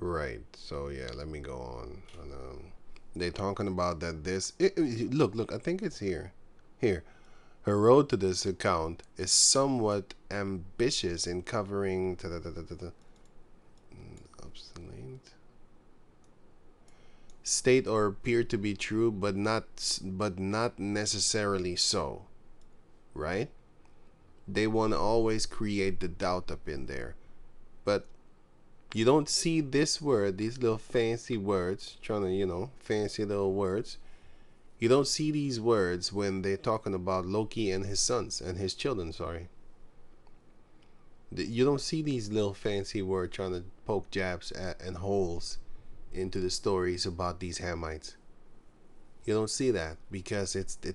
Right. So yeah, let me go on. And, they're talking about that look. I think it's here. Here, her road to this account is somewhat ambitious in covering obstinate state or appear to be true, but not necessarily so. Right? They want to always create the doubt up in there, but you don't see this word, these little fancy words, trying to, fancy little words. You don't see these words when they're talking about Loki and his sons and his children, sorry. You don't see these little fancy words trying to poke jabs at and holes into the stories about these Hamites. You don't see that because the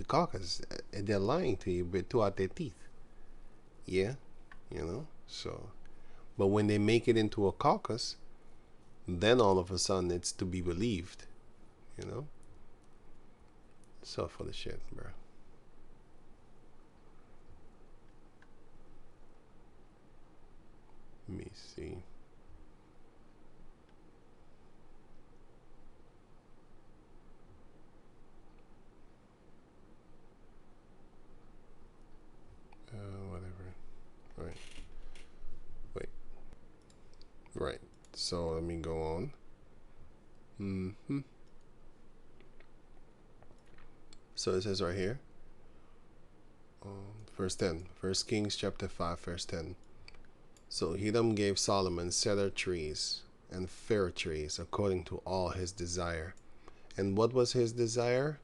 caucus, they're lying to you but throughout their teeth. Yeah, so. But when they make it into a caucus, then all of a sudden it's to be believed, you know? So full of shit, bro. Let me see. Whatever. Right. Wait. Right. So let me go on. So it says right here, verse 10, 1 Kings chapter 5, verse 10. So Hiram gave Solomon cedar trees and fir trees according to all his desire. And what was his desire?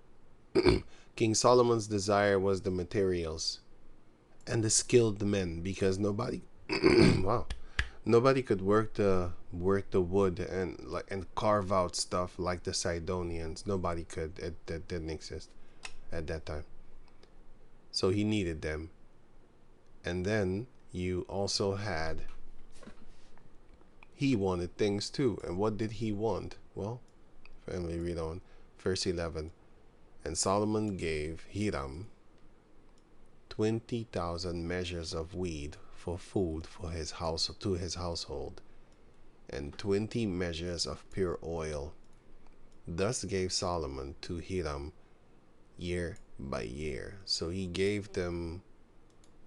King Solomon's desire was the materials and the skilled men, because nobody wow, nobody could work the wood and carve out stuff like the Sidonians. Nobody could. That didn't exist at that time. So he needed them. And then you also had, he wanted things too. And what did he want? Well, family read on verse 11. And Solomon gave Hiram 20,000 measures of wheat for food for his house, to his household, and 20 measures of pure oil. Thus gave Solomon to Hiram year by year. So he gave them,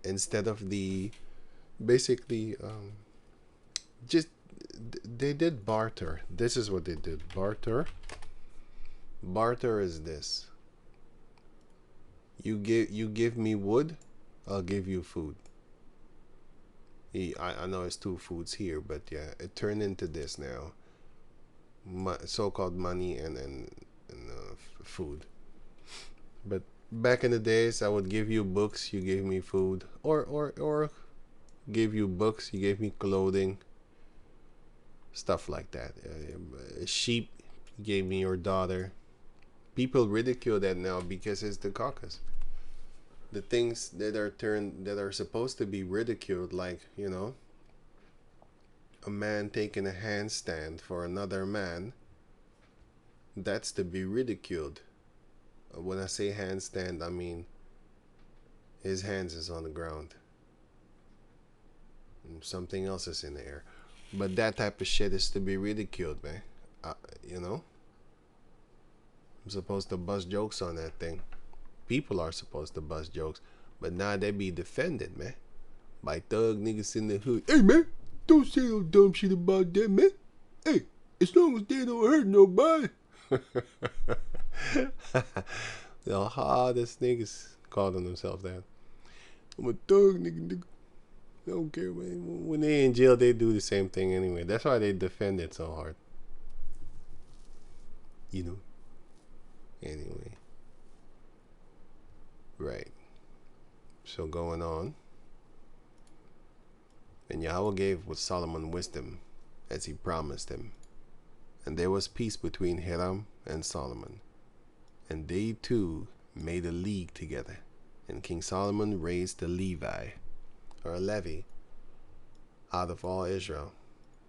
instead of the, basically, just, they did barter. This is what they did. Barter is this: you give me wood, I'll give you food. I know it's two foods here, but yeah, it turned into this now. So-called money and food. But back in the days, I would give you books, you gave me food, or give you books, you gave me clothing, stuff like that. Sheep, you gave me your daughter. People ridicule that now because it's the caucus. The things that are supposed to be ridiculed, like, a man taking a handstand for another man, that's to be ridiculed. When I say handstand, I mean his hands is on the ground and something else is in the air. But that type of shit is to be ridiculed, man. You know, I'm supposed to bust jokes on that thing. People are supposed to bust jokes, but now they be defended, man, by thug niggas in the hood. Hey, man, don't say no dumb shit about that, man. Hey, as long as they don't hurt nobody. The hardest niggas calling themselves that. I'm a thug nigga. I don't care, man. When they in jail, they do the same thing anyway. That's why they defend it so hard. You know. Anyway. Right. So going on. And Yahweh gave with Solomon wisdom, as he promised him. And there was peace between Hiram and Solomon. And they two made a league together. And King Solomon raised the Levi, or a levy, out of all Israel.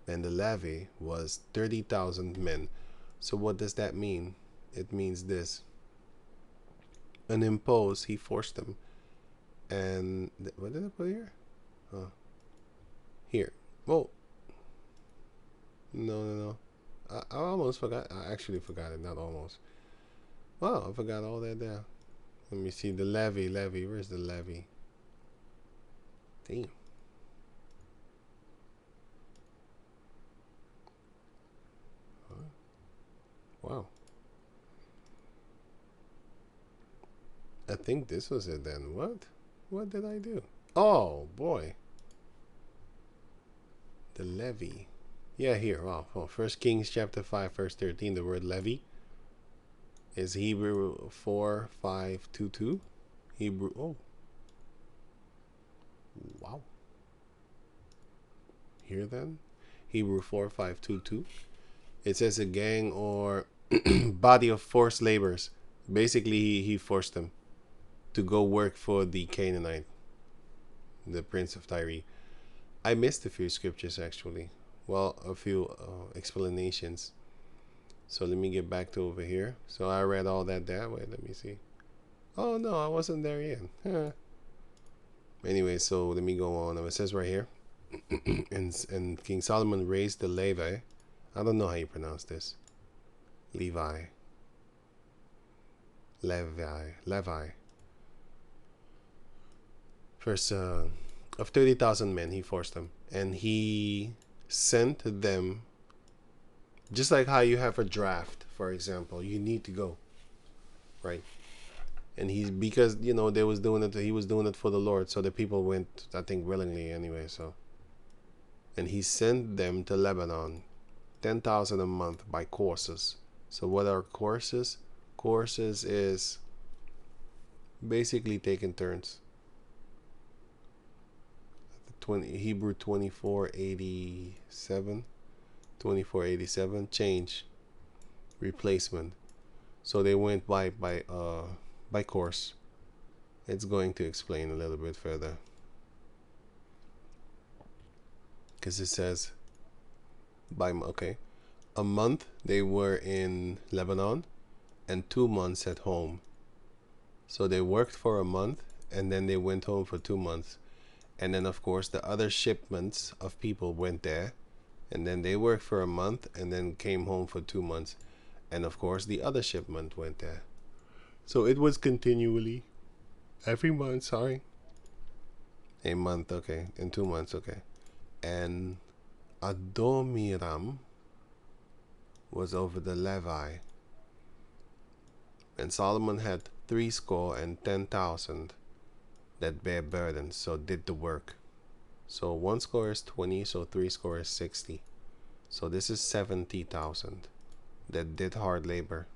And the levy was 30,000 men. So what does that mean? It means this: an impose, he forced them. And what did I put here? Here. Well, No. I almost forgot. I actually forgot it. Not almost. Wow, I forgot all that there. Let me see the levy. Where's the levy? Damn. Wow. I think this was it then. What? What did I do? Oh boy. The levy. Yeah, here. Wow. Oh, 1 Kings chapter 5, verse 13. The word levy is Hebrew 4522. Hebrew. Oh. Wow. Here then. Hebrew 4522. It says a gang or body of forced laborers. Basically, he forced them to go work for the Canaanite, the prince of Tyre. I missed a few scriptures actually. Well, a few explanations. So let me get back to over here. So I read all that there. Wait, let me see. Oh no, I wasn't there yet. Huh. Anyway, so let me go on. It says right here, and King Solomon raised the Levi. I don't know how you pronounce this. Levi. First, of 30,000 men, he forced them, and he sent them. Just like how you have a draft, for example, you need to go, right? And he's because they was doing it. He was doing it for the Lord, so the people went, I think, willingly anyway. So, and he sent them to Lebanon, 10,000 a month by courses. So what are courses? Courses is basically taking turns. Hebrew 2487 change replacement. So they went by course. It's going to explain a little bit further, because it says a month they were in Lebanon and 2 months at home. So they worked for a month and then they went home for 2 months. And then of course the other shipments of people went there, and then they worked for a month and then came home for 2 months. And of course the other shipment went there. So it was continually every month, a month, okay, in 2 months, okay. And Adoniram was over the Levi. And Solomon had 70,000 that bear burdens, so did the work. So 1 score is 20, so 3 score is 60. So this is 70,000 that did hard labor.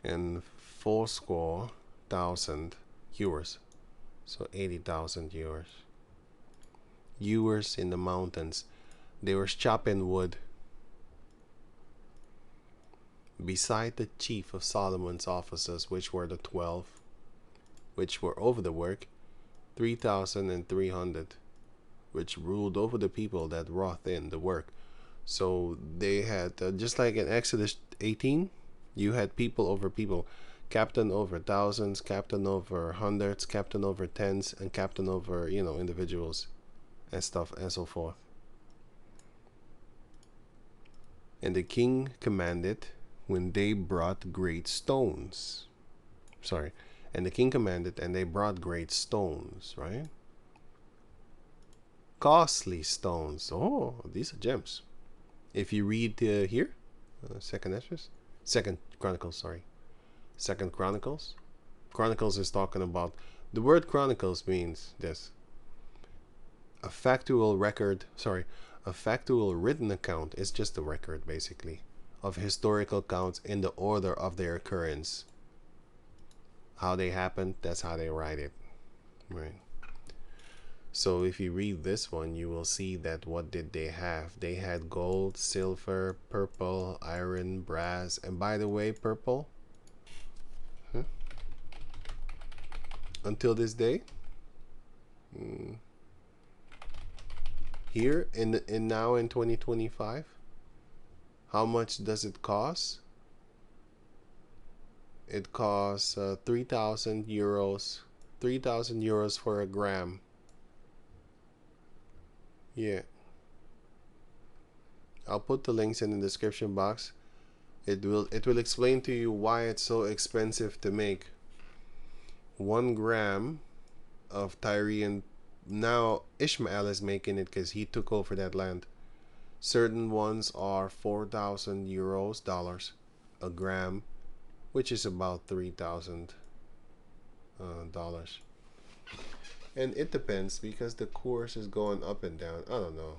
And 4 score thousand hewers, so 80,000 hewers. Hewers in the mountains, they were chopping wood. Beside the chief of Solomon's officers, which were the 12, which were over the work, 3,300, which ruled over the people that wrought in the work. So they had, just like in Exodus 18, you had people over people, captain over thousands, captain over hundreds, captain over tens, and captain over, individuals and stuff and so forth. And the king commanded when they brought great stones. And the king commanded, and they brought great stones, right? Costly stones. Oh, these are gems. If you read here, Second Chronicles. Chronicles is talking about, the word chronicles means this: a factual written account is just a record, basically, of historical accounts in the order of their occurrence. How they happened, that's how they write it, right? So if you read this one, you will see that what did they have? They had gold, silver, purple, iron, brass, and by the way, purple, until this day, here in now in 2025, how much does it cost? It costs 3,000 euros. 3,000 euros for a gram. Yeah. I'll put the links in the description box. It will explain to you why it's so expensive to make 1 gram of Tyrian. Now Ishmael is making it because he took over that land. Certain ones are 4,000 euros, dollars, a gram, which is about 3,000 dollars. And it depends because the course is going up and down. I don't know.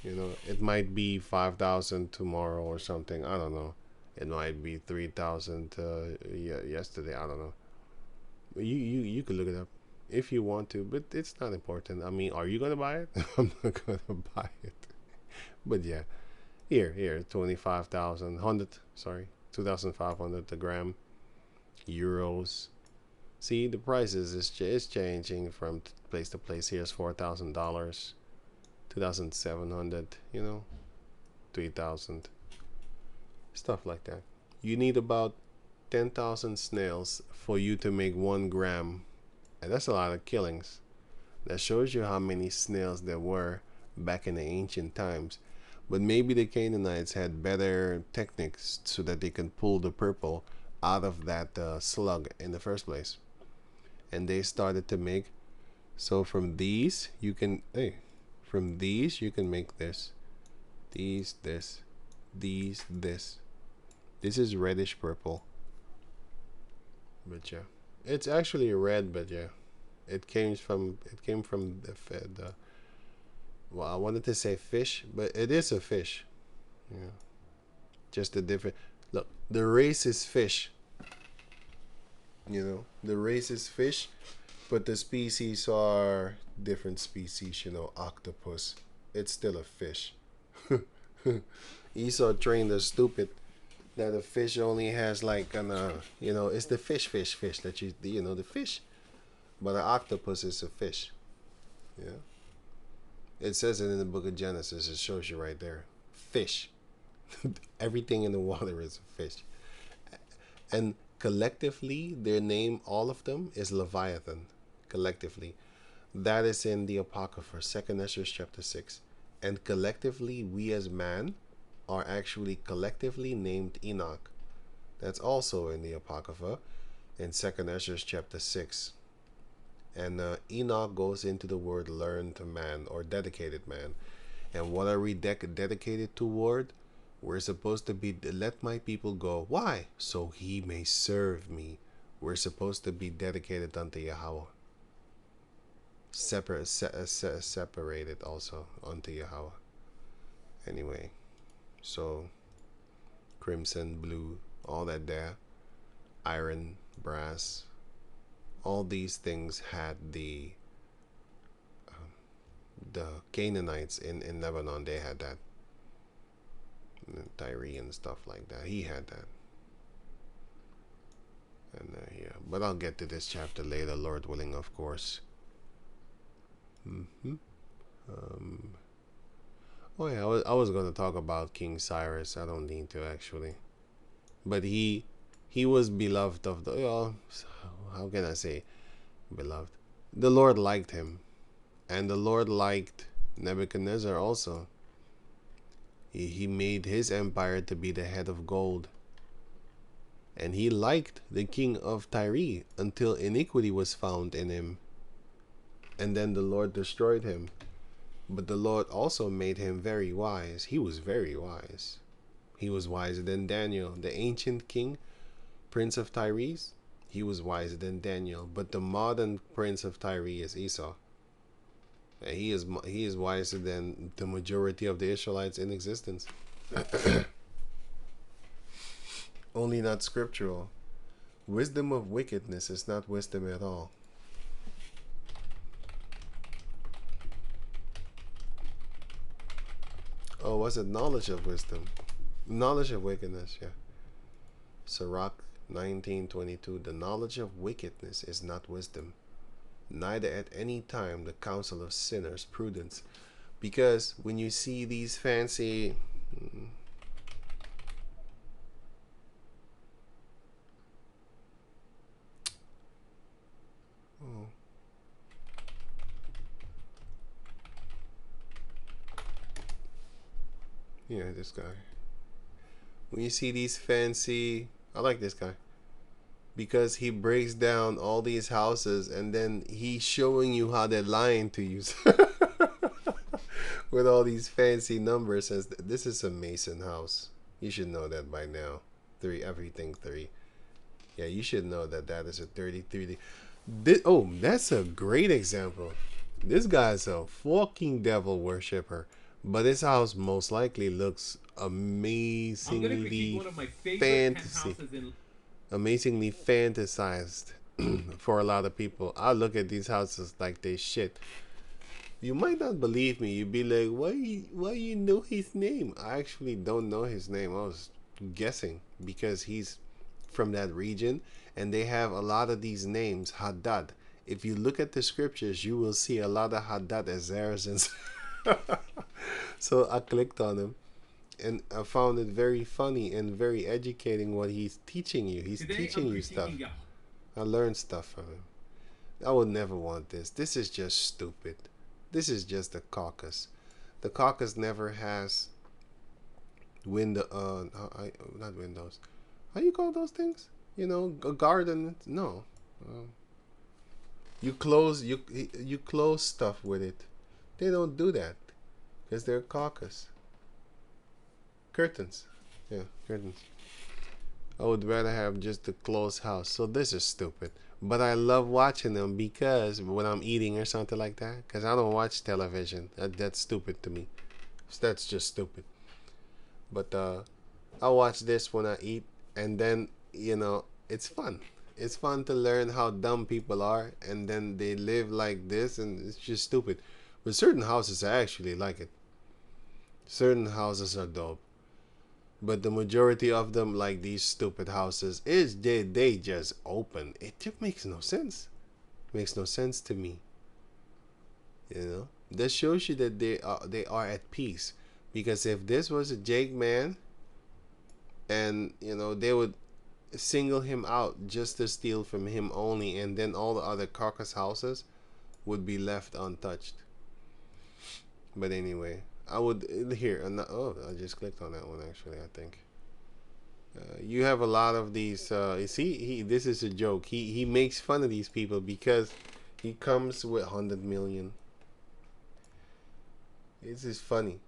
You know, it might be 5,000 tomorrow or something. I don't know. It might be 3,000 yesterday. I don't know. You could look it up if you want to, but it's not important. I mean, are you gonna buy it? I'm not gonna buy it. But yeah, here, 25,000, sorry, 2,500 a gram, euros. See, the prices is changing from place to place. Here's $4,000, 2,700, you know, 3,000, stuff like that. You need about 10,000 snails for you to make 1 gram, and that's a lot of killings. That shows you how many snails there were back in the ancient times. But maybe the Canaanites had better techniques so that they can pull the purple out of that slug in the first place. And they started to make, so from these you can, from these you can make this, these, this, these, this. This is reddish purple. But yeah, it's actually red, but yeah, it came from the well, I wanted to say fish, but it is a fish. Yeah, just a different look. The race is fish. You know, the race is fish, but the species are different species. You know, octopus. It's still a fish. Esau trained us stupid that a fish only has like an you know, it's the fish that you know, the fish, but an octopus is a fish. Yeah. It says it in the book of Genesis. It shows you right there. Fish. Everything in the water is a fish. And collectively, their name, all of them, is Leviathan. Collectively. That is in the Apocrypha, 2nd Ezra chapter 6. And collectively, we as man are actually collectively named Enoch. That's also in the Apocrypha, in 2nd Ezra chapter 6. And Enoch goes into the word learned man or dedicated man. And what are we dedicated toward? We're supposed to be, let my people go. Why? So he may serve me. We're supposed to be dedicated unto Yahweh. Separated also unto Yahweh. Anyway, so crimson, blue, all that there, iron, brass, all these things had the Canaanites in Lebanon. They had that. And Tyre and stuff like that. He had that. And yeah, but I'll get to this chapter later, Lord willing, of course. Oh yeah, I was gonna talk about King Cyrus. I don't need to actually, but he was beloved of the. Well, how can I say beloved? The Lord liked him, and the Lord liked Nebuchadnezzar also. He made his empire to be the head of gold. And he liked the king of Tyre until iniquity was found in him. And then the Lord destroyed him. But the Lord also made him very wise. He was very wise. He was wiser than Daniel, the ancient king, prince of Tyre. He was wiser than Daniel. But the modern prince of Tyre is Esau. And he is wiser than the majority of the Israelites in existence. Only not scriptural. Wisdom of wickedness is not wisdom at all. Oh, was it knowledge of wisdom? Knowledge of wickedness, yeah. Sirach 19:22. The knowledge of wickedness is not wisdom, neither at any time the counsel of sinners prudence. Because when you see these fancy Yeah, this guy. When you see these fancy, I like this guy because he breaks down all these houses and then he's showing you how they're lying to you with all these fancy numbers. Says this is a Mason house. You should know that by now. Three, everything three. Yeah, you should know that that is a 33. Oh, that's a great example. This guy's a fucking devil worshiper, but his house most likely looks amazingly fantasy, amazingly fantasized for a lot of people. I look at these houses like they shit. You might not believe me. You'd be like, why you know his name? I actually don't know his name. I was guessing because he's from that region and they have a lot of these names. Hadad. If you look at the scriptures, you will see a lot of Hadad as Saracens. So I clicked on him and I found it very funny and very educating what he's teaching you. He's teaching you stuff. I learned stuff from him. I would never want this. This is just stupid. This is just the caucus. The caucus never has window. Not windows. How do you call those things? You know, a garden. No. You close stuff with it. They don't do that because they're caucus. Curtains. Yeah, curtains. I would rather have just a closed house. So this is stupid. But I love watching them because when I'm eating or something like that, because I don't watch television. That's stupid to me. That's just stupid. But I watch this when I eat, and then it's fun. It's fun to learn how dumb people are, and then they live like this, and it's just stupid. But certain houses, I actually like it. Certain houses are dope. But the majority of them, like these stupid houses, they just open. It just makes no sense. It makes no sense to me. That shows you that they are at peace. Because if this was a Jake man, and they would single him out just to steal from him only, and then all the other carcass houses would be left untouched. But anyway. I would here. I just clicked on that one actually. I think you have a lot of these. You see, this is a joke. He makes fun of these people because he comes with 100 million. This is funny,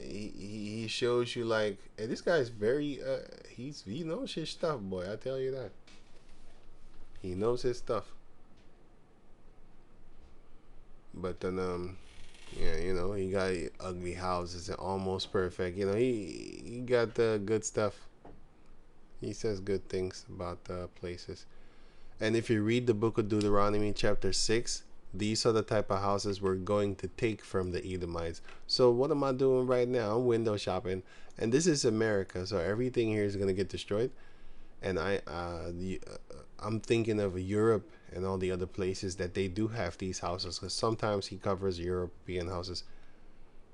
He shows you like, hey, this guy's very. He knows his stuff, boy. I tell you that. He knows his stuff. But then yeah, he got ugly houses and almost perfect. He got the good stuff. He says good things about the places. And if you read the book of Deuteronomy chapter 6, these are the type of houses we're going to take from the Edomites. So what am I doing right now? I'm window shopping. And this is America, so everything here is going to get destroyed. And I'm thinking of Europe and all the other places that they do have these houses, because sometimes he covers European houses,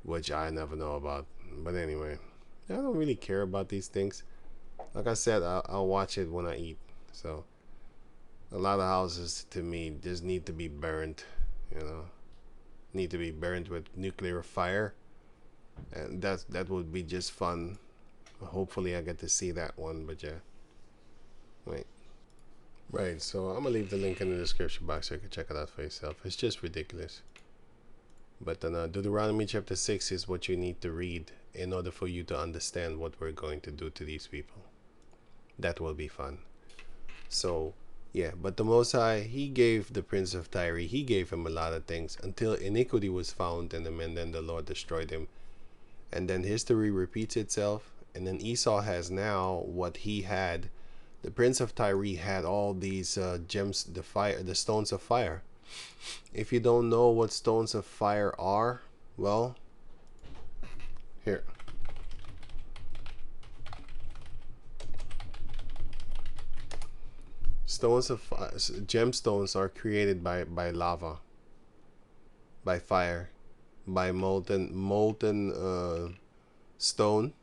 which I never know about. But anyway, I don't really care about these things. Like I said, I'll watch it when I eat. So a lot of houses to me just need to be burned, need to be burned with nuclear fire, and that would be just fun. Hopefully I get to see that one. But yeah, wait. Right, so I'm gonna leave the link in the description box so you can check it out for yourself. It's just ridiculous. But then Deuteronomy chapter 6 is what you need to read in order for you to understand what we're going to do to these people. That will be fun. So yeah, but the Most High, he gave the prince of Tyre, he gave him a lot of things until iniquity was found in him, and then the Lord destroyed him. And then history repeats itself, and then Esau has now what he had. The prince of Tyre had all these gems, the stones of fire. If you don't know what stones of fire are, well, here. Gemstones are created by lava, by fire, by molten stone.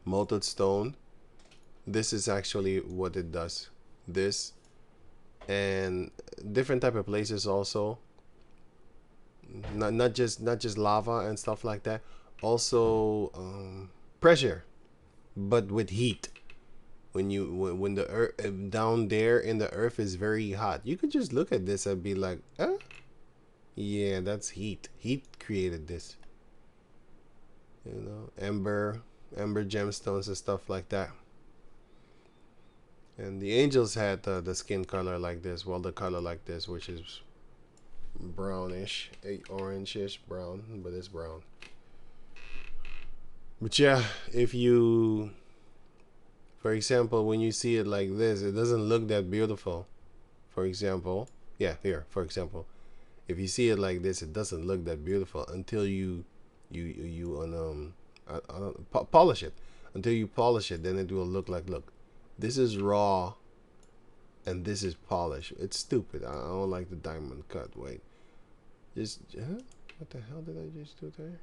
Molten stone. This is actually what it does. This and different type of places also. not just lava and stuff like that. Also pressure, but with heat. When the earth down there in the earth is very hot, you could just look at this and be like, yeah, that's heat. Heat created this. You know, ember gemstones and stuff like that. And the angels had the skin color like this, well, the color like this, which is brownish, orangish brown, but it's brown. But yeah, if you, for example, when you see it like this, it doesn't look that beautiful. For example, yeah, here, for example, if you see it like this, it doesn't look that beautiful until you polish it. Until you polish it, then it will look like, look, this is raw and this is polished. It's stupid. I don't like the diamond cut. Wait, just what the hell did I just do there?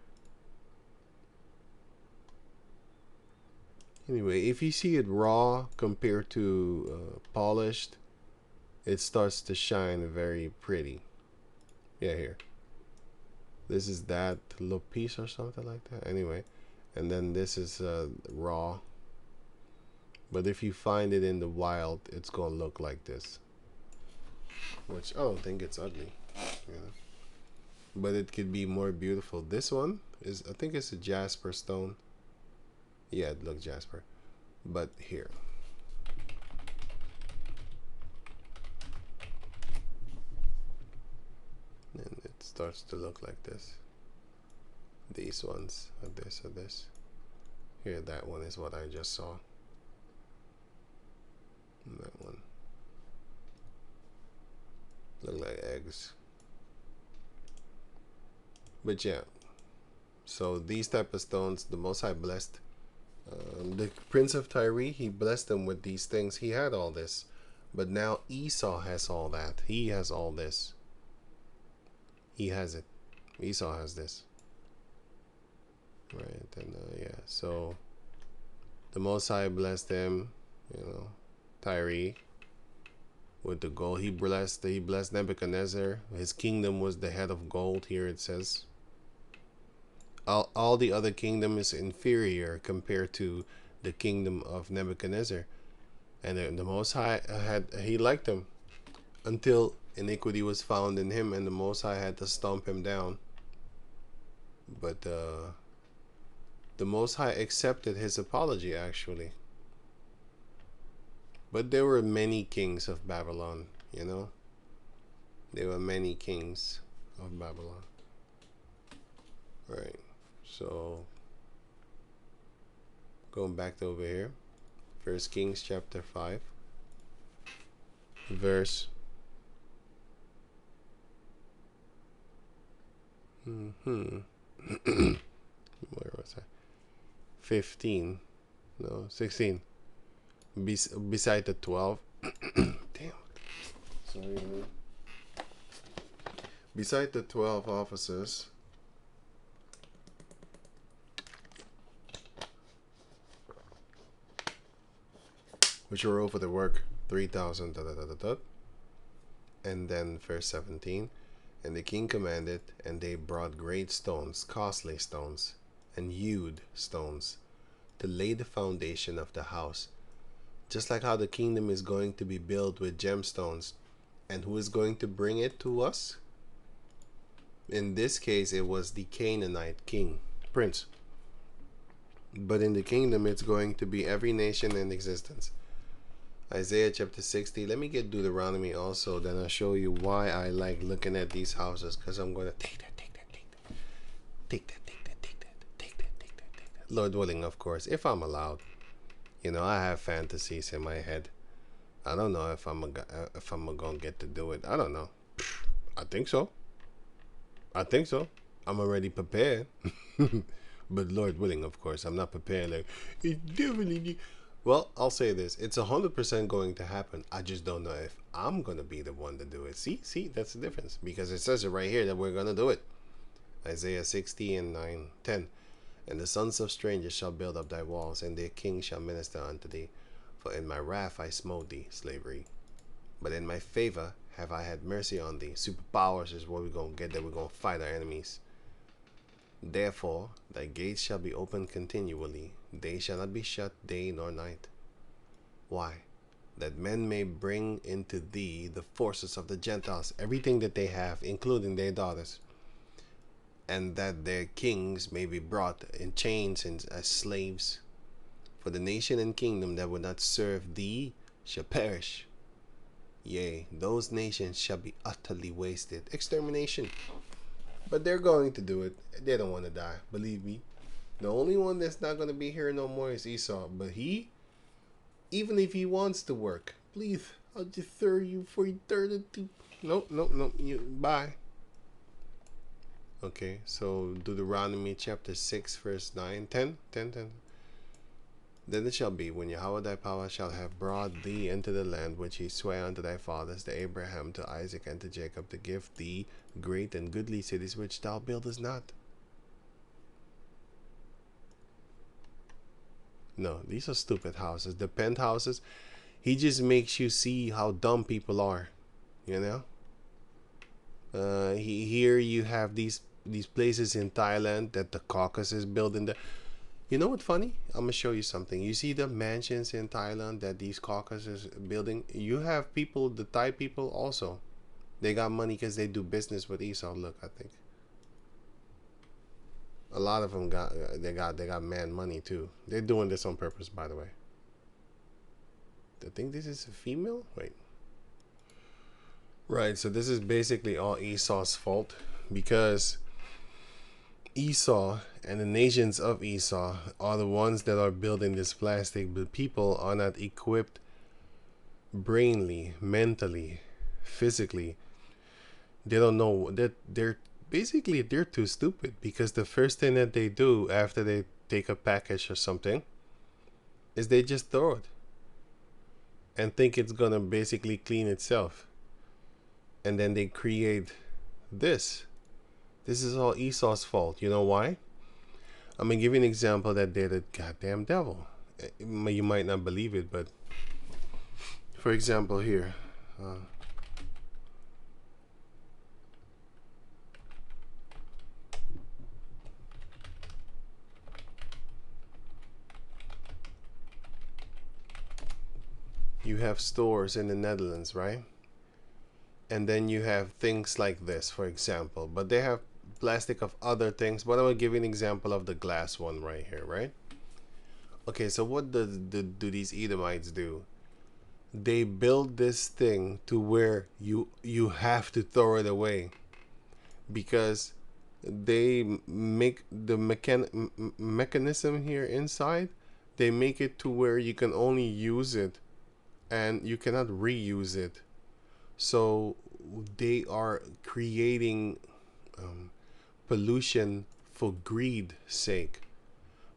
Anyway, if you see it raw compared to polished, it starts to shine very pretty. Yeah, here. This is that little piece or something like that. Anyway, and then this is raw. But if you find it in the wild, it's gonna look like this. Which I don't think it's ugly, you know. But it could be more beautiful. This one is, I think it's a jasper stone. Yeah, it looks jasper. But here. And it starts to look like this. These ones are this or this. Here, that one is what I just saw. And that one. Look like eggs. But yeah. So these type of stones, the Most High blessed. The Prince of Tyre, he blessed them with these things. He had all this. But now Esau has all that. He has all this. He has it. Esau has this. Right, and yeah, so the Most High blessed him, you know, Tyre, with the gold. He blessed Nebuchadnezzar. His kingdom was the head of gold. Here it says. All the other kingdom is inferior compared to the kingdom of Nebuchadnezzar, and the Most High he liked him until iniquity was found in him, and the Most High had to stomp him down. But the Most High accepted his apology, actually. But there were many kings of Babylon, you know. There were many kings of Babylon. Right. So going back to over here, 1 Kings chapter 5, verse where was I? 15, no, 16. Beside the 12. Damn. Sorry, man. Beside the 12 officers, which were over the work, 3,000. And then verse 17. And the king commanded, and they brought great stones, costly stones, and hewed stones, to lay the foundation of the house. Just like how the kingdom is going to be built with gemstones. And who is going to bring it to us? In this case, it was the Canaanite king, prince. But in the kingdom, it's going to be every nation in existence. Isaiah chapter 60. Let me get Deuteronomy also. Then I'll show you why I like looking at these houses. Because I'm going to take that. Lord willing, of course, if I'm allowed. You know, I have fantasies in my head. I don't know if I'm gonna get to do it. I don't know. I think so. I'm already prepared. But Lord willing, of course, I'm not prepared. Like, it definitely. Well, I'll say this: it's 100% going to happen. I just don't know if I'm gonna be the one to do it. See, that's the difference, because it says it right here that we're gonna do it. Isaiah 60 and 9:10. And the sons of strangers shall build up thy walls, and their kings shall minister unto thee. For in my wrath I smote thee, slavery, but in my favor have I had mercy on thee. Superpowers is what we're going to get, that we're going to fight our enemies. Therefore, thy gates shall be open continually. They shall not be shut day nor night. Why? That men may bring into thee the forces of the Gentiles, everything that they have, including their daughters, and that their kings may be brought in chains and as slaves. For the nation and kingdom that will not serve thee shall perish. Yea, those nations shall be utterly wasted. Extermination. But they're going to do it. They don't want to die. Believe me. The only one that's not going to be here no more is Esau. But he, even if he wants to work, please, I'll just throw you for eternity. Nope. You, bye. Okay, so Deuteronomy chapter 6, verse 9, 10. Then it shall be, when Yahweh thy power shall have brought thee into the land which he sware unto thy fathers, to Abraham, to Isaac, and to Jacob, to give thee great and goodly cities which thou buildest not. No, these are stupid houses. The penthouses, he just makes you see how dumb people are, you know. Here you have these places in Thailand that the Caucasus is building. You know what's funny? I'm gonna show you something. You see the mansions in Thailand that these Caucasus is building? You have people, the Thai people also. They got money because they do business with Esau. Look, I think a lot of them got man money too. They're doing this on purpose, by the way. I think this is a female. Wait. Right. So this is basically all Esau's fault, because Esau and the nations of Esau are the ones that are building this plastic, but people are not equipped brainly, mentally, physically. They don't know that they're too stupid, because the first thing that they do after they take a package or something is they just throw it and think it's gonna basically clean itself, and then they create this. This is all Esau's fault. You know why? I'm going to give you an example that they're the goddamn devil. You might not believe it, but for example here. You have stores in the Netherlands, right? And then you have things like this, for example. But they have plastic of other things, but I'm gonna give you an example of the glass one right here, right? Okay, so what do these Edomites do? They build this thing to where you have to throw it away, because they make the mechanism here inside, they make it to where you can only use it and you cannot reuse it. So they are creating pollution for greed sake,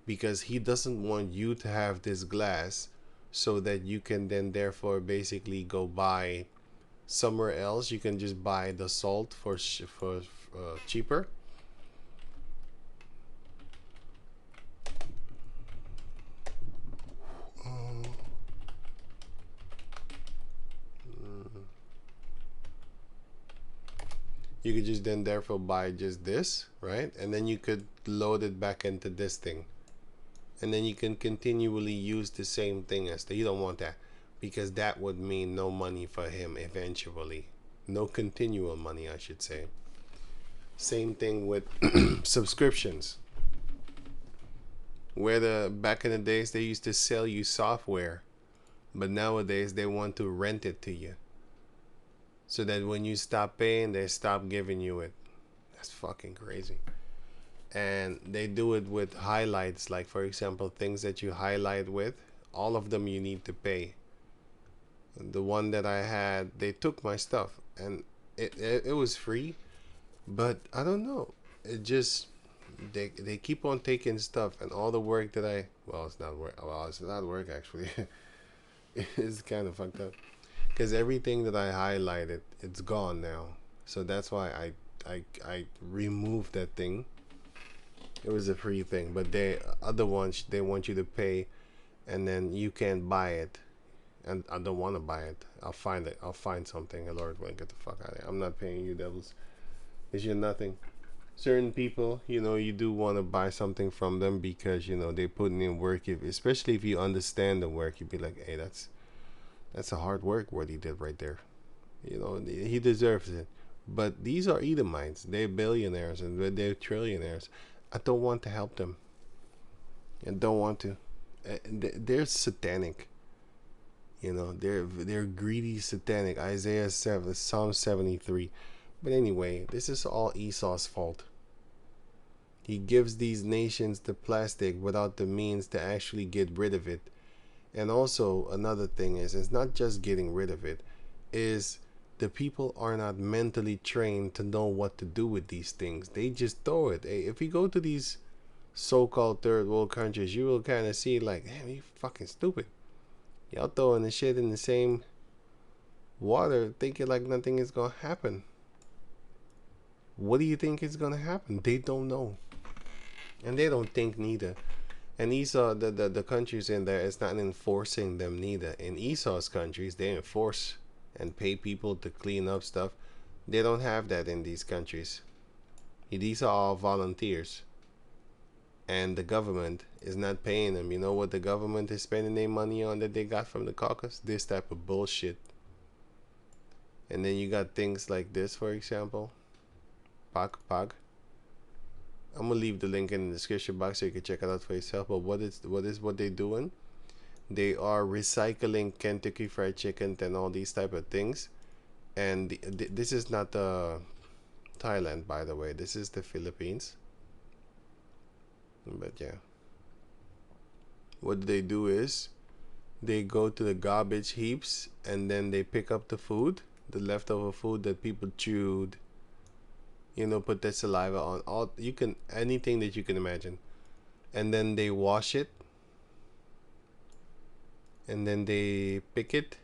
because he doesn't want you to have this glass so that you can then therefore basically go buy somewhere else. You can just buy the salt for cheaper. You could just then therefore buy just this, right? And then you could load it back into this thing, and then you can continually use the same thing as the. You don't want that, because that would mean no money for him eventually. No continual money, I should say. Same thing with subscriptions, where back in the days they used to sell you software, but nowadays they want to rent it to you, so that when you stop paying, they stop giving you it. That's fucking crazy. And they do it with highlights, like for example, things that you highlight with, all of them you need to pay. The one that I had, they took my stuff, and it was free, but I don't know, it just they keep on taking stuff, and all the work that it's not work actually. It's kind of fucked up, because everything that I highlighted, it's gone now. So that's why I removed that thing. It was a free thing, but other ones, they want you to pay, and then you can't buy it. and I don't want to buy it. I'll find it. I'll find something. Lord, well, get the fuck out of here. I'm not paying you devils. It's you're nothing. Certain people, you know, you do want to buy something from them because, you know, they putting in work. Especially if you understand the work, you'd be like, hey, that's a hard work what he did right there. You know, he deserves it. But these are Edomites. They're billionaires and they're trillionaires. I don't want to help them. I don't want to. They're satanic. You know, they're greedy, satanic. Isaiah 7, Psalm 73. But anyway, this is all Esau's fault. He gives these nations the plastic without the means to actually get rid of it. And also another thing is, it's not just getting rid of it, is the people are not mentally trained to know what to do with these things. They just throw it. Hey, if you go to these so-called third world countries, you will kind of see like, damn, you fucking stupid. Y'all throwing the shit in the same water, thinking like nothing is gonna happen. What do you think is gonna happen? They don't know, and they don't think neither. And Esau, the countries in there, it's not enforcing them neither. In Esau's countries, they enforce and pay people to clean up stuff. They don't have that in these countries. These are all volunteers, and the government is not paying them. You know what the government is spending their money on that they got from the caucus? This type of bullshit. And then you got things like this, for example. Pag. I'm gonna leave the link in the description box so you can check it out for yourself. But what they're doing? They are recycling Kentucky Fried Chicken and all these type of things. And this is not Thailand, by the way. This is the Philippines. But yeah, what they do is they go to the garbage heaps and then they pick up the food, the leftover food that people chewed. You know, put their saliva on all anything that you can imagine, and then they wash it, and then they pick it.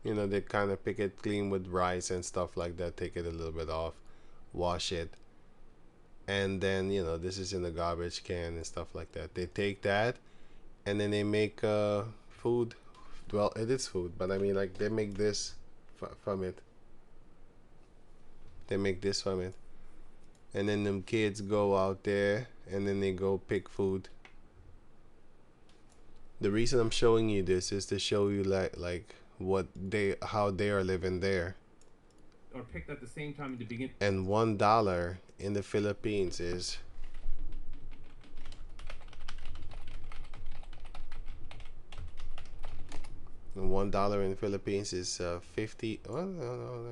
You know, they kind of pick it clean with rice and stuff like that. Take it a little bit off, wash it, and then, you know, this is in the garbage can and stuff like that. They take that, and then they make food. Well, it is food, but I mean, like, they make this from it. They make this from it, and then them kids go out there and then they go pick food. The reason I'm showing you this is to show you like how they are living there. Or picked at the same time at the beginning. And $1 in the Philippines is $1 in the Philippines is 50. Oh, no.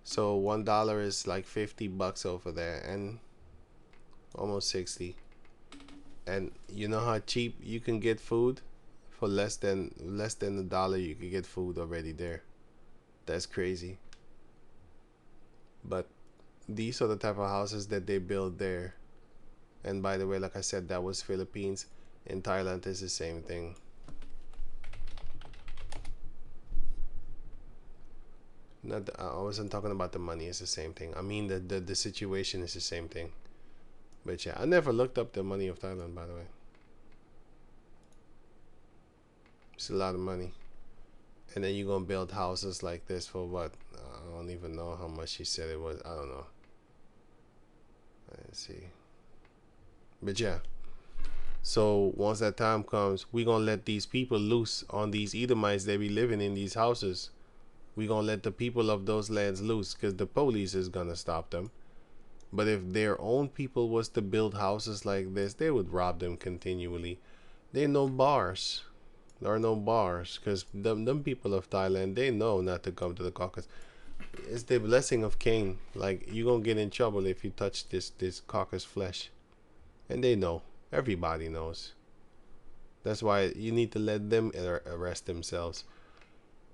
So $1 is like $50 over there, and almost 60. And you know how cheap you can get food? For less than $1, you can get food already there. That's crazy. But these are the type of houses that they build there. And by the way, like I said, that was Philippines. In Thailand, it's the same thing. I wasn't talking about the money. It's the same thing. I mean, the situation is the same thing. But yeah, I never looked up the money of Thailand, by the way. It's a lot of money. And then you're gonna build houses like this for what? I don't even know how much she said it was. I don't know. Let's see. But yeah. So once that time comes, we're gonna let these people loose on these Edomites that be living in these houses. We're gonna let the people of those lands loose, because the police is gonna stop them. But if their own people was to build houses like this, they would rob them continually. There are no bars. There are no bars, because them people of Thailand, they know not to come to the Caucasus. It's the blessing of Cain. Like, you're gonna get in trouble if you touch this Caucasus flesh. And they know. Everybody knows. That's why you need to let them arrest themselves.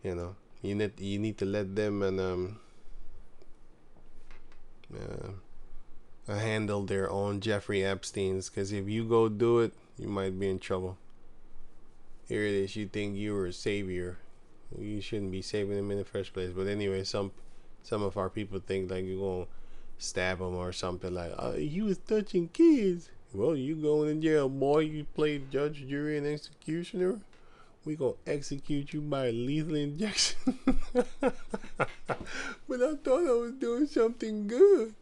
You know. You need to let them and handle their own Jeffrey Epstein's, because if you go do it, you might be in trouble. Here it is. You think you were a savior. You shouldn't be saving them in the first place. But anyway, some of our people think like you're gonna stab them or something, like, you was touching kids. Well, you going in jail, boy. You played judge, jury, and executioner. We gonna execute you by lethal injection. But I thought I was doing something good.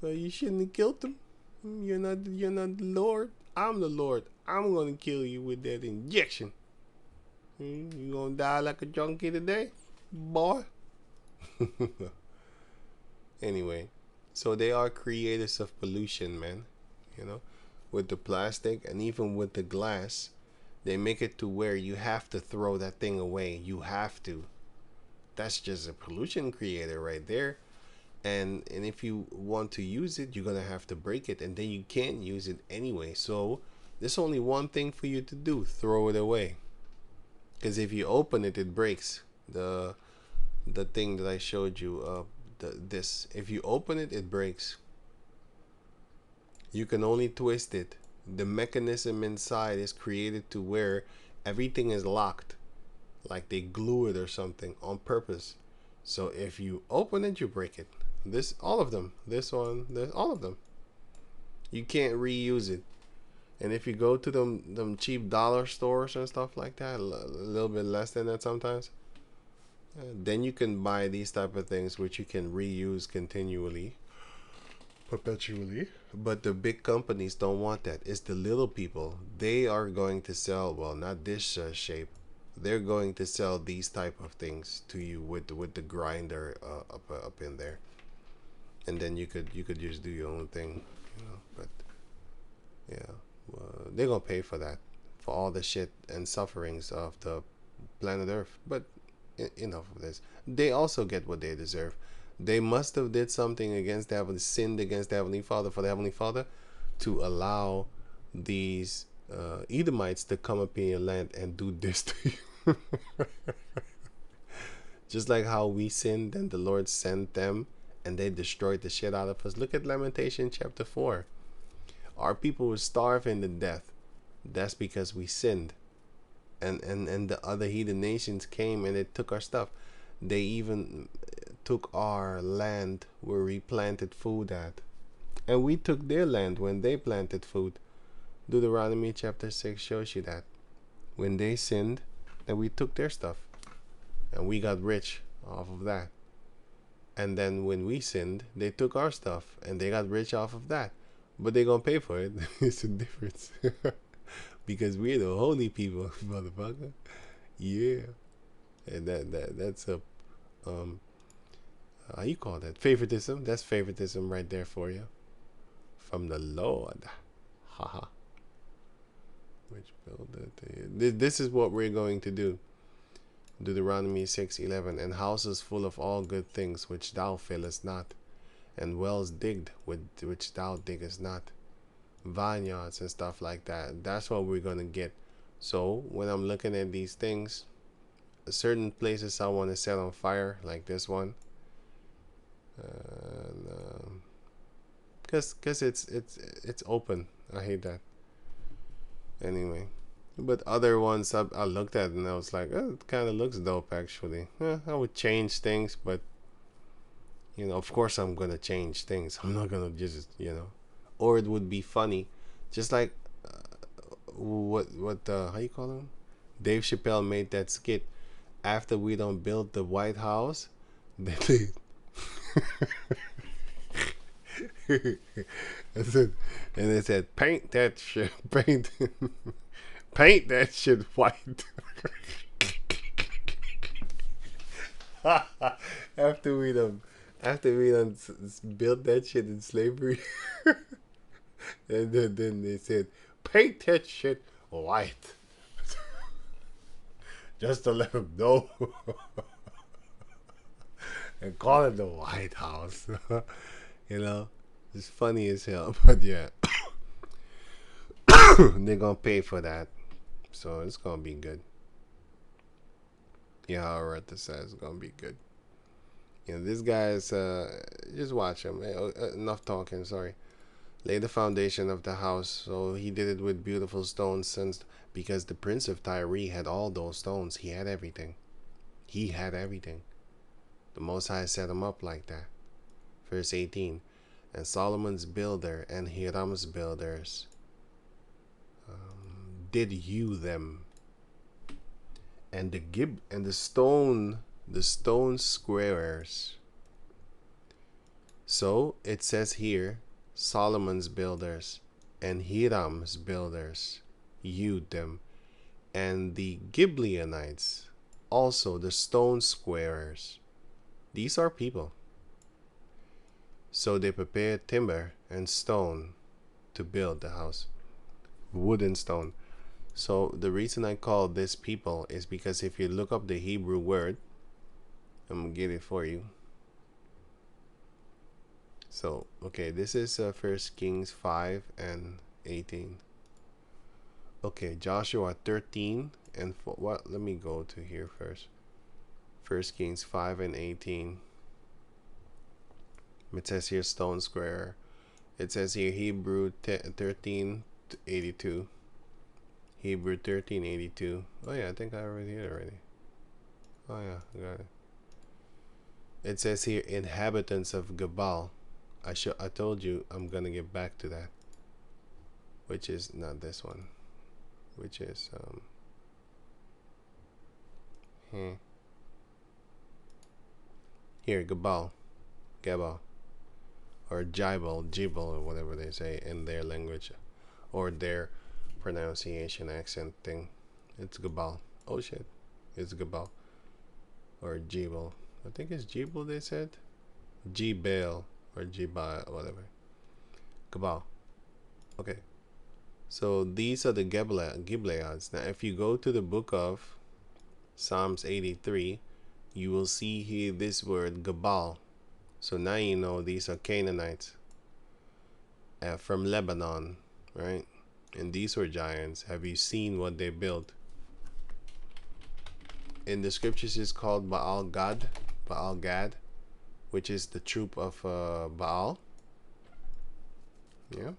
Well, you shouldn't have killed them. You're not the Lord. I'm the Lord. I'm gonna kill you with that injection. You gonna die like a junkie today, boy. Anyway, so they are creators of pollution, man. You know, with the plastic and even with the glass, they make it to where you have to throw that thing away. You have to. That's just a pollution creator right there. And if you want to use it, you're gonna have to break it, and then you can't use it anyway. So there's only one thing for you to do: throw it away. Because if you open it, it breaks. The thing that I showed you, this. If you open it, it breaks. You can only twist it. The mechanism inside is created to where everything is locked, like they glue it or something on purpose. So if you open it, you break it. This, all of them. This one, there's all of them. You can't reuse it. And if you go to them cheap dollar stores and stuff like that, a little bit less than that sometimes, then you can buy these type of things which you can reuse continually, perpetually. But the big companies don't want that. It's the little people. They are going to sell, well, not this shape. They're going to sell these type of things to you with the grinder up in there, and then you could just do your own thing, you know. But yeah, they're gonna pay for that, for all the shit and sufferings of the planet Earth. But enough of this. They also get what they deserve. They must have did something against the Heavenly, sinned against the Heavenly Father, for the Heavenly Father to allow these Edomites to come up in your land and do this to you. Just like how we sinned and the Lord sent them and they destroyed the shit out of us. Look at Lamentation chapter 4. Our people were starving to death. That's because we sinned. And the other heathen nations came and they took our stuff. They even took our land where we planted food at. And we took their land when they planted food. Deuteronomy chapter 6 shows you that. When they sinned, then we took their stuff. And we got rich off of that. And then when we sinned, they took our stuff and they got rich off of that. But they gonna pay for it. It's a difference. Because we're the holy people, motherfucker. Yeah. And that's a how you call that? Favoritism. That's favoritism right there for you. From the Lord. Haha. Which builder? This is what we're going to do. Deuteronomy 6:11. And houses full of all good things which thou fillest not, and wells digged with which thou diggest not, vineyards and stuff like that. That's what we're gonna get. So when I'm looking at these things, certain places I want to set on fire, like this one, cause it's open. I hate that. Anyway, but other ones I looked at and I was like, oh, it kind of looks dope actually. I would change things, but you know, of course I'm gonna change things. I'm not gonna just, you know, or it would be funny, just like what how you call him? Dave Chappelle made that skit after we don't build the White House. They and they said paint that shit, paint that shit white. after we done built that shit in slavery. And then they said paint that shit white. Just to let them know. And call it the White House. You know, it's funny as hell. But yeah, they're gonna pay for that, so it's gonna be good. Yeah, I read this says it's gonna be good. You know, this guy's just watch him. Enough talking. Sorry. Lay the foundation of the house. So he did it with beautiful stones, since because the prince of Tyre had all those stones. He had everything. He had everything. The Most High set him up like that. Verse 18. And Solomon's builder and Hiram's builders did hew them. and the stone squarers. So it says here, Solomon's builders and Hiram's builders hewed them, and the Giblianites, also the stone squarers. These are people. So they prepared timber and stone to build the house, wood and stone. So the reason I call this people is because if you look up the Hebrew word, I'm gonna get it for you. So okay, this is 1 Kings 5 and 18. Okay, Joshua 13 and what? Let me go to here first. 1 Kings 5 and 18. It says here stone square. It says here Hebrew 13 to 82. Hebrew 13:82. Oh yeah, I think I already did it already. Oh yeah, I got it. It says here inhabitants of Gebal. I told you I'm gonna get back to that. Which is not this one. Which is here Gebal. Or Jibal, or whatever they say in their language, or their pronunciation accent thing. It's Gebal. Oh shit, it's Gebal or Jibal. I think it's Jibal. They said Jibal or Jibal, whatever. Gebal. Okay. So these are the Giblites. Now, if you go to the book of Psalms 83, you will see here this word Gebal. So now you know these are Canaanites from Lebanon, right? And these were giants. Have you seen what they built? In the scriptures, it's called Baal Gad, which is the troop of Baal. Yeah.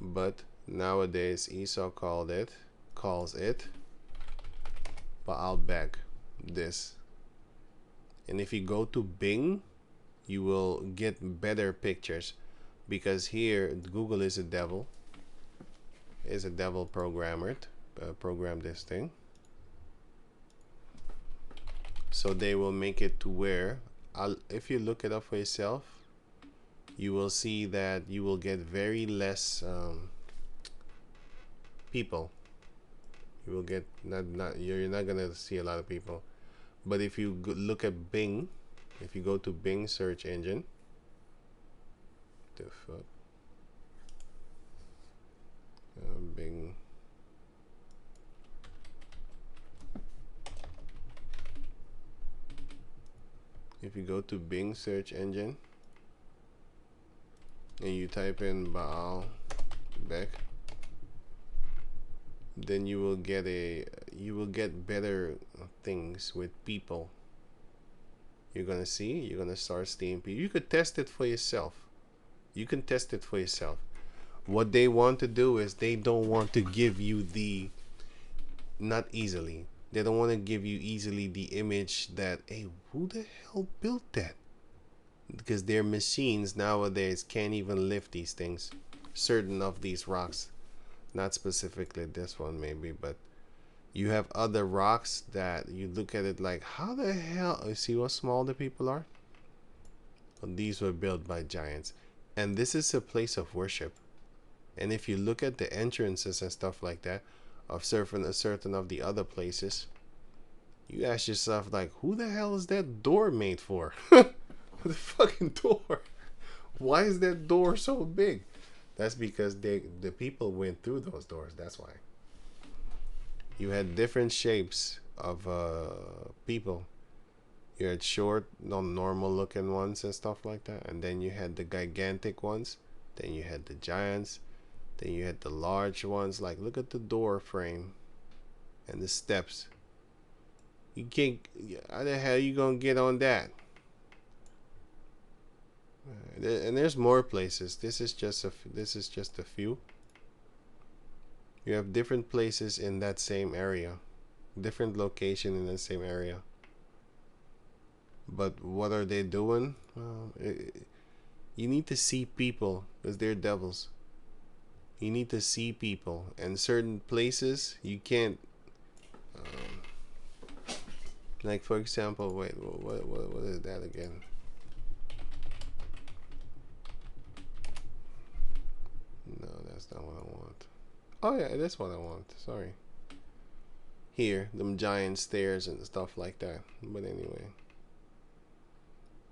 But nowadays, Esau calls it Baal Beg. This. And if you go to Bing, you will get better pictures, because here Google is a devil. Is a devil programmed this thing. So they will make it to where, if you look it up for yourself, you will see that you will get very less people. You will get you're not gonna see a lot of people. But if you look at Bing, if you go to Bing search engine, the fuck, Bing. If you go to Bing search engine and you type in Baal Beg, then you will get better things with people. You're gonna start seeing people. You could test it for yourself. You can test it for yourself. What they want to do is they don't want to give you they don't want to give you easily the image that, hey, who the hell built that? Because their machines nowadays can't even lift these things. Certain of these rocks, not specifically this one maybe, but you have other rocks that you look at it like, how the hell? You see how small the people are? Well, these were built by giants. And this is a place of worship. And if you look at the entrances and stuff like that of certain of the other places, you ask yourself, like, who the hell is that door made for? The fucking door. Why is that door so big? That's because the people went through those doors. That's why. You had different shapes of people. You had short, normal looking ones and stuff like that, and then you had the gigantic ones. Then you had the giants. Then you had the large ones. Like, look at the door frame and the steps. You can't. How the hell you gonna get on that? And there's more places. This is just a few. You have different places in that same area, different location in the same area. But what are they doing? You need to see people, because they're devils. You need to see people, and certain places you can't. Like for example, wait, what is that again? No, that's not what I want. Oh yeah, it is what I want. Sorry. Here, them giant stairs and stuff like that. But anyway,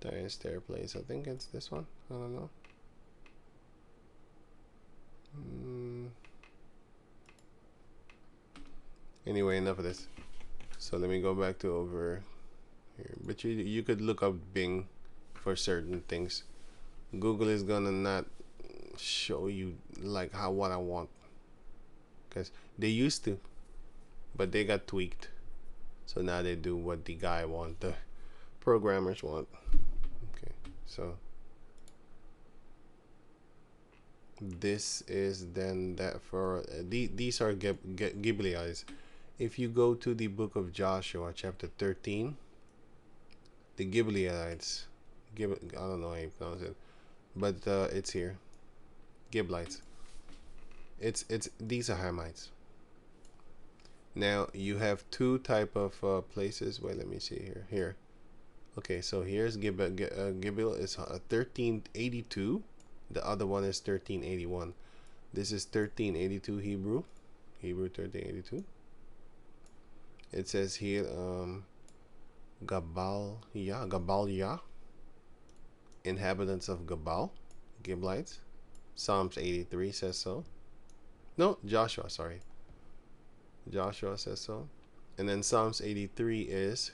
giant stair place. I think it's this one. I don't know. Anyway, enough of this. So let me go back to over here. But you could look up Bing for certain things. Google is gonna not show you like what I want, because they used to, but they got tweaked. So now they do what the guy want, the programmers want. Okay, so this is then that for these are Giblites. If you go to the book of Joshua, chapter 13, the Giblites, I don't know how you pronounce it, but it's here, Giblites. It's these are Hamites. Now you have two type of places. Wait, let me see here. Here, okay. So here's Gibil is 1382. The other one is 1381. This is 1382 Hebrew 1382. It says here, Gabalia, inhabitants of Gabal, Giblites. Psalms 83 says so. No, Joshua, sorry. Joshua says so. And then Psalms 83 is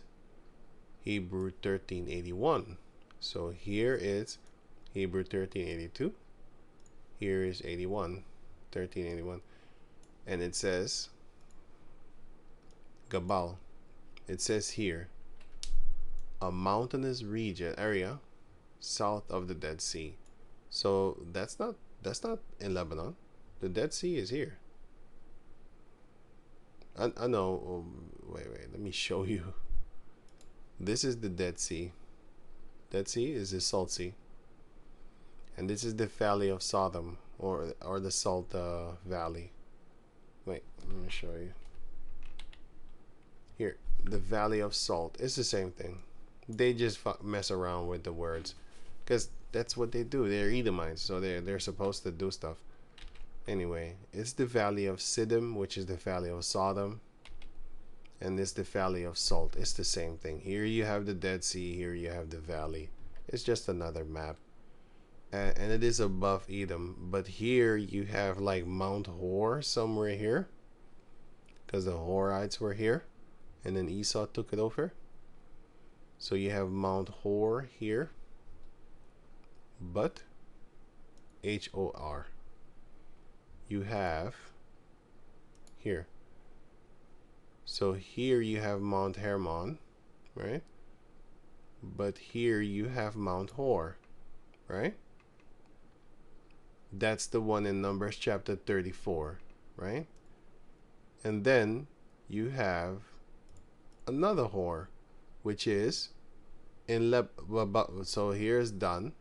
Hebrew 1381. So here is Hebrew 1382. Here is 1381. And it says Gabal. It says here, a mountainous area south of the Dead Sea. So that's not in Lebanon. The Dead Sea is here. I know. Wait, let me show you. This is the Dead Sea. Dead Sea is the Salt Sea. And this is the Valley of Sodom, or the Salt Valley. Wait, let me show you. Here, the Valley of Salt. It's the same thing. They just mess around with the words, because that's what they do. They're Edomites, so they're supposed to do stuff. Anyway, it's the Valley of Siddim, which is the Valley of Sodom, and it's the Valley of Salt. It's the same thing. Here you have the Dead Sea. Here you have the valley. It's just another map, and it is above Edom. But here you have like Mount Hor somewhere here, because the Horites were here, and then Esau took it over. So you have Mount Hor here, but Hor. You have here. So here you have Mount Hermon, right? But here you have Mount Hor, right? That's the one in Numbers chapter 34, right? And then you have another Hor, which is in so here's Dan.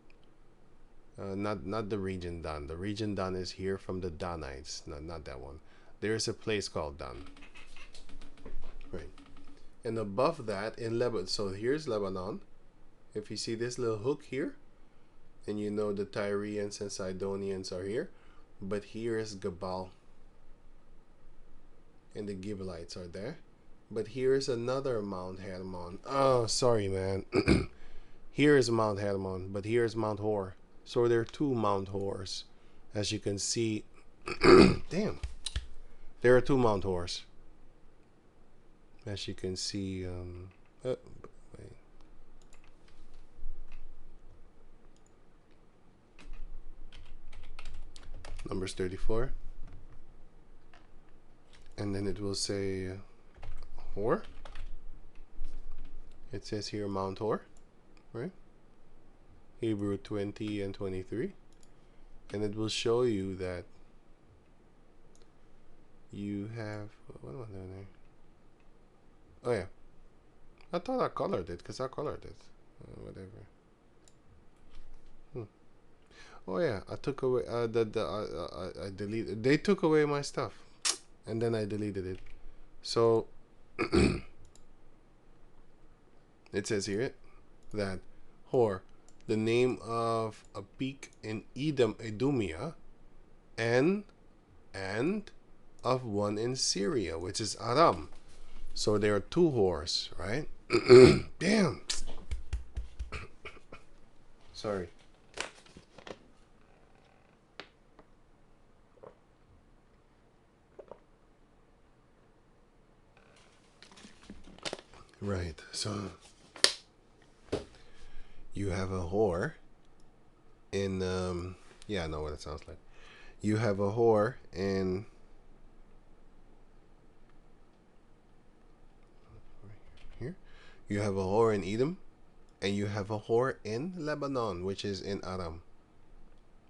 Not the region Dan. The region Dan is here from the Danites. No, not that one. There's a place called Dan. Right. And above that in Lebanon. So here's Lebanon. If you see this little hook here, and you know the Tyrians and Sidonians are here. But here is Gabal. And the Giblites are there. But here is another Mount Hermon. Oh, sorry, man. Here is Mount Hermon, but here is Mount Hor. So there are two Mount Hors. As you can see, damn. There are two Mount Hors. As you can see, wait. Numbers 34. And then it will say Hor. It says here Mount Hor, right? Hebrew 20 and 23. And it will show you that you have, what am I doing there? Oh yeah, I thought I colored it, because I colored it. Whatever. Oh yeah, I took away I deleted. They took away my stuff, and then I deleted it. So It says here that Hor, the name of a peak in Idumea, and of one in Syria, which is Aram. So there are two Hors, right? Damn. Sorry. Right. So you have a whore in yeah, I know what it sounds like. You have a whore in here. You have a whore in Edom, and you have a whore in Lebanon, which is in Aram.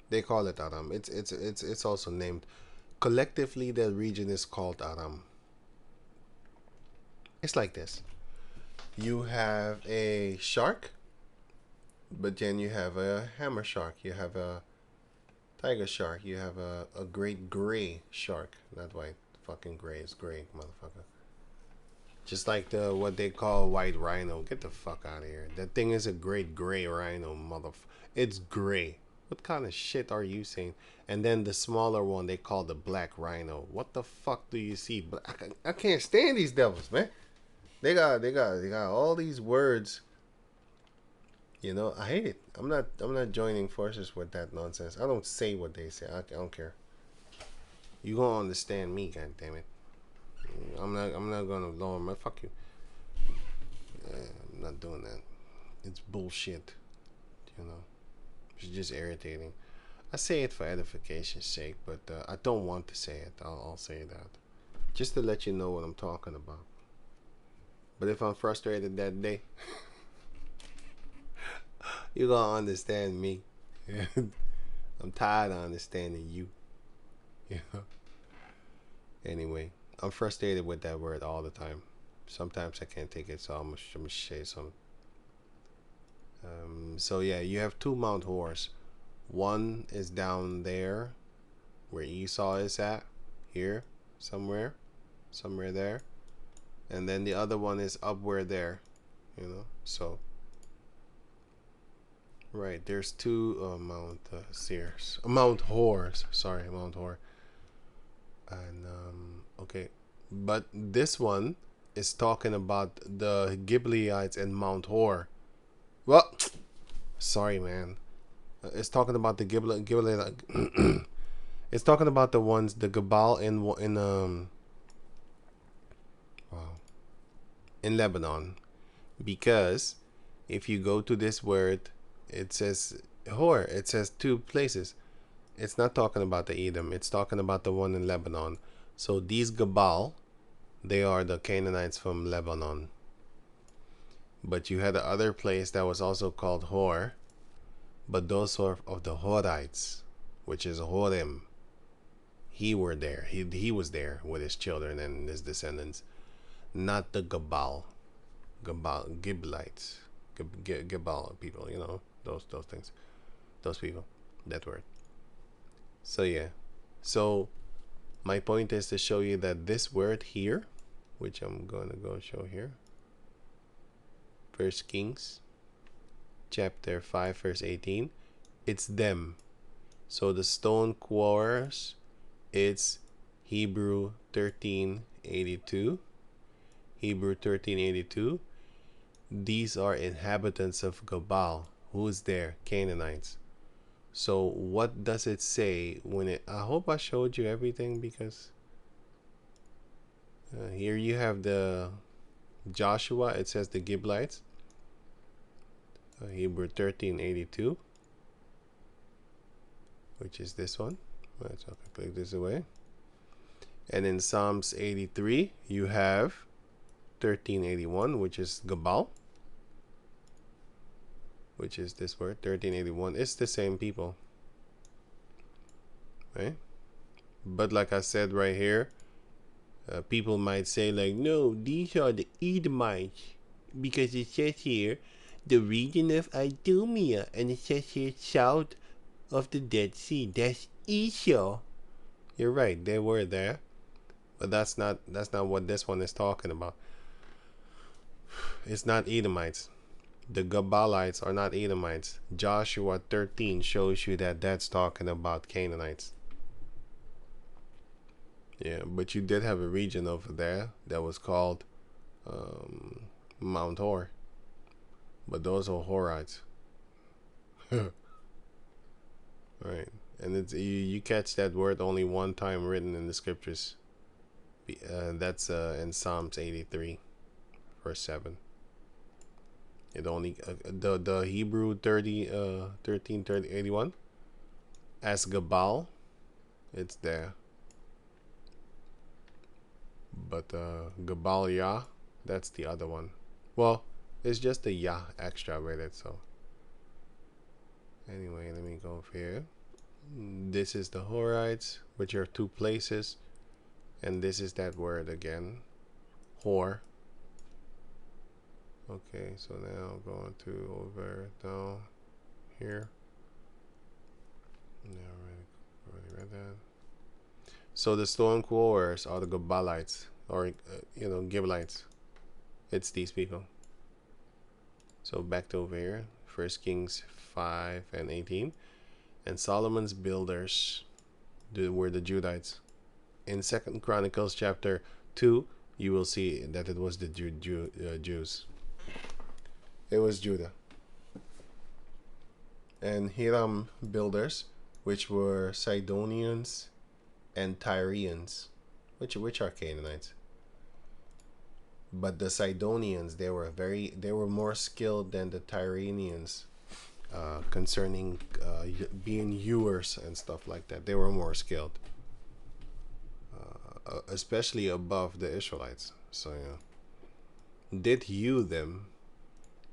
They call it Aram. It's also named. Collectively, the region is called Aram. It's like this. You have a shark, but then you have a hammer shark. You have a tiger shark. You have a great gray shark. Not white. Fucking gray is gray, motherfucker. Just like the what they call white rhino. Get the fuck out of here. That thing is a great gray rhino, motherfucker. It's gray. What kind of shit are you saying? And then the smaller one they call the black rhino. What the fuck do you see? I can't stand these devils, man. They got all these words. You know, I hate it. I'm not joining forces with that nonsense. I don't say what they say. I don't care. You gonna understand me, god damn it. I'm not gonna lower my fuck you. I'm not doing that. It's bullshit. You know. It's just irritating. I say it for edification's sake, but I don't want to say it. I'll say that. Just to let you know what I'm talking about. But if I'm frustrated that day, you're gonna understand me. I'm tired of understanding you. You know? Anyway, I'm frustrated with that word all the time. Sometimes I can't take it, so I'm gonna say something. So yeah, you have two Mount Hors. One is down there where Esau is at, here, somewhere there, and then the other one is up where there, you know. So right, there's two Mount Sears, Mount Hors. Sorry, Mount Hor. And okay, but this one is talking about the Giblites and Mount Hor. Well, sorry, man. It's talking about the Giblite. It's talking about the ones, the Gabal in Lebanon, because if you go to this word, it says Hor. It says two places. It's not talking about the Edom. It's talking about the one in Lebanon. So these Gabal, they are the Canaanites from Lebanon. But you had the other place that was also called Hor, but those were of the Horites, which is Horim. He was there with his children and his descendants, not the Giblites, Gabal people. You know, those things, those people, that word. So yeah, so my point is to show you that this word here, which I'm going to go show here, 1 Kings chapter 5 verse 18, it's them. So the stone quarries, it's Hebrew 1382. Hebrew 1382. These are inhabitants of Gabal. Who is there? Canaanites. So what does it say when it... I hope I showed you everything, because here you have the Joshua. It says the Giblites. Hebrew 1382, which is this one. Right, so I can click this away. And in Psalms 83, you have 1381, which is Gabal, which is this word, 1381. It's the same people, right? But like I said right here, people might say like, no, these are the Edomites, because it says here the region of Idumea, and it says here south of the Dead Sea. That's Esau. You're right, they were there, but that's not what this one is talking about. It's not Edomites. The Giblites are not Edomites. Joshua 13 shows you that that's talking about Canaanites. Yeah, but you did have a region over there that was called Mount Hor. But those are Horites. Right. And it's you catch that word only one time written in the scriptures. That's in Psalms 83, verse 7. It only the Hebrew 13 30 81 as Gabal, it's there. But Gabal Yah, that's the other one. Well, it's just the Yah extra with it. So anyway, let me go over here. This is the Horites, which are two places, and this is that word again, Hor. Okay, so now going to over down here. Yeah, already read that. So the stone quarries are the Giblites, or Giblites. It's these people. So back to over here, 1 Kings 5 and 18. And Solomon's builders were the Judites. In 2 Chronicles chapter 2, you will see that it was the Jews. It was Judah. And Hiram builders, which were Sidonians and Tyrians, which are Canaanites. But the Sidonians, they were more skilled than the Tyrians concerning being hewers and stuff like that. They were more skilled, especially above the Israelites. So did hew them.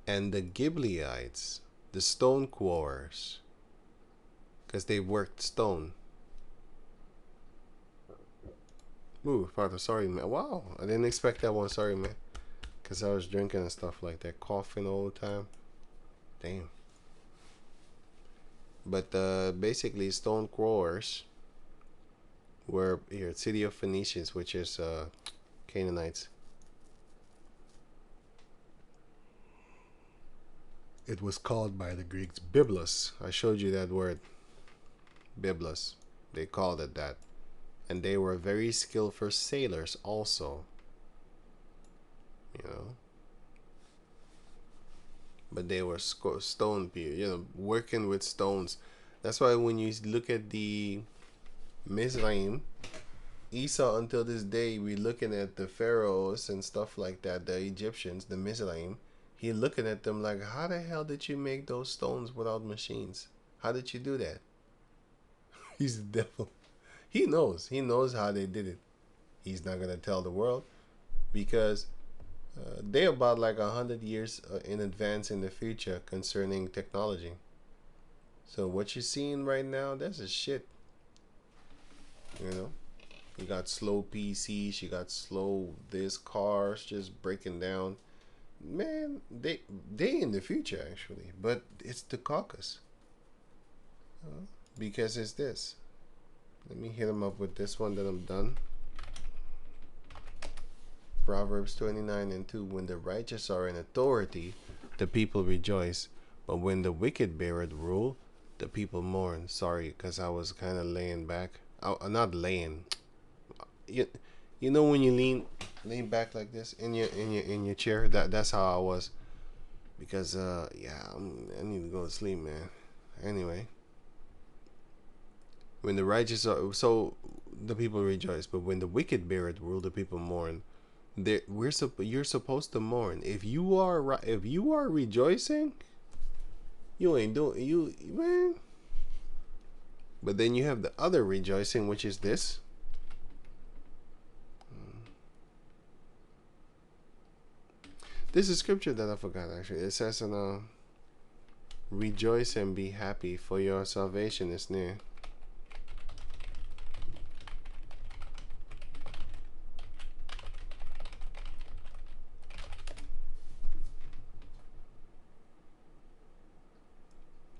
And the Giblites, the stone quarries, because they worked stone. Ooh, Father, sorry, man. Wow, I didn't expect that one. Sorry, man. Because I was drinking and stuff like that, coughing all the time. Damn. But basically, stone quarries were here, city of Phoenicians, which is Canaanites. It was called by the Greeks Byblos. I showed you that word. Byblos. They called it that. And they were very skillful sailors also. But they were stone people, working with stones. That's why when you look at the Mizraim, Esau, until this day, we looking at the pharaohs and stuff like that, the Egyptians, the Mizraim. He looking at them like, how the hell did you make those stones without machines? How did you do that? He's the devil. He knows how they did it. He's not going to tell the world because they're about like 100 years in advance in the future concerning technology. So what you're seeing right now, that's a shit. You got slow PCs, you got slow cars just breaking down. Man, they in the future actually, but it's the caucus. Because it's this. Let me hit them up with this one, then I'm done. Proverbs 29 and 2. When the righteous are in authority, the people rejoice. But when the wicked beareth rule, the people mourn. Sorry, because I was kind of laying back. Not laying. You know when you lean back like this in your chair? That's how I was. Because I need to go to sleep, man. Anyway. When the righteous are, so the people rejoice, but when the wicked beareth rule, the people mourn. You're supposed to mourn. If you are rejoicing, you ain't doing man. But then you have the other rejoicing, which is this. This is scripture that I forgot actually. It says rejoice and be happy, for your salvation is near.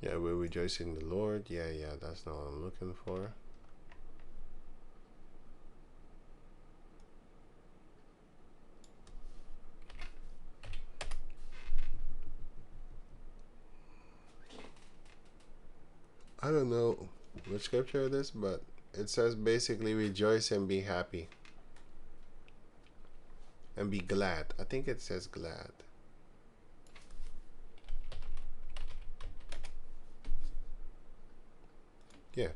Yeah, we're rejoicing in the Lord. Yeah, that's not what I'm looking for. I don't know which scripture it is, but it says basically rejoice and be happy. And be glad. I think it says glad. Yeah.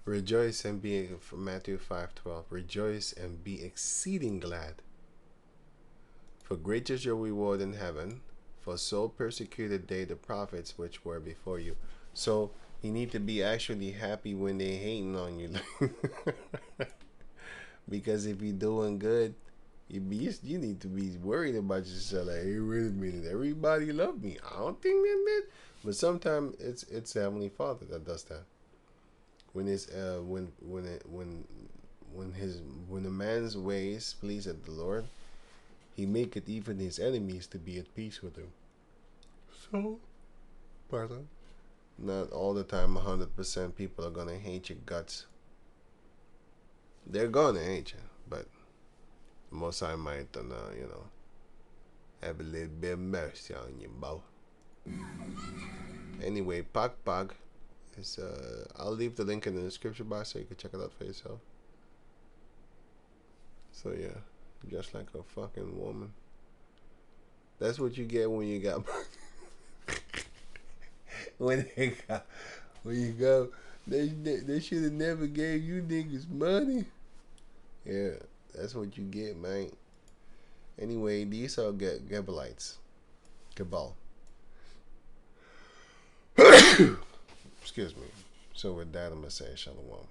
Rejoice and be, from Matthew 5:12. Rejoice and be exceeding glad. For great is your reward in heaven, for so persecuted they the prophets which were before you. So you need to be actually happy when they hating on you. Because if you're doing good, you need to be worried about yourself. Like, hey, wait a minute, everybody love me. I don't think that. But sometimes it's the Heavenly Father that does that. When it's when a man's ways please the Lord, he maketh even his enemies to be at peace with him. So, pardon. Not all the time 100% people are gonna hate your guts. They're gonna hate you, but most I might have a little bit of mercy on you, boy. Anyway, Pag is I'll leave the link in the description box so you can check it out for yourself. So yeah, just like a fucking woman. That's what you get when you got when you go, they should have never gave you niggas money. Yeah, that's what you get, man. Anyway, these are Giblites. Cabal. Excuse me. So with that, I'm gonna say shalom.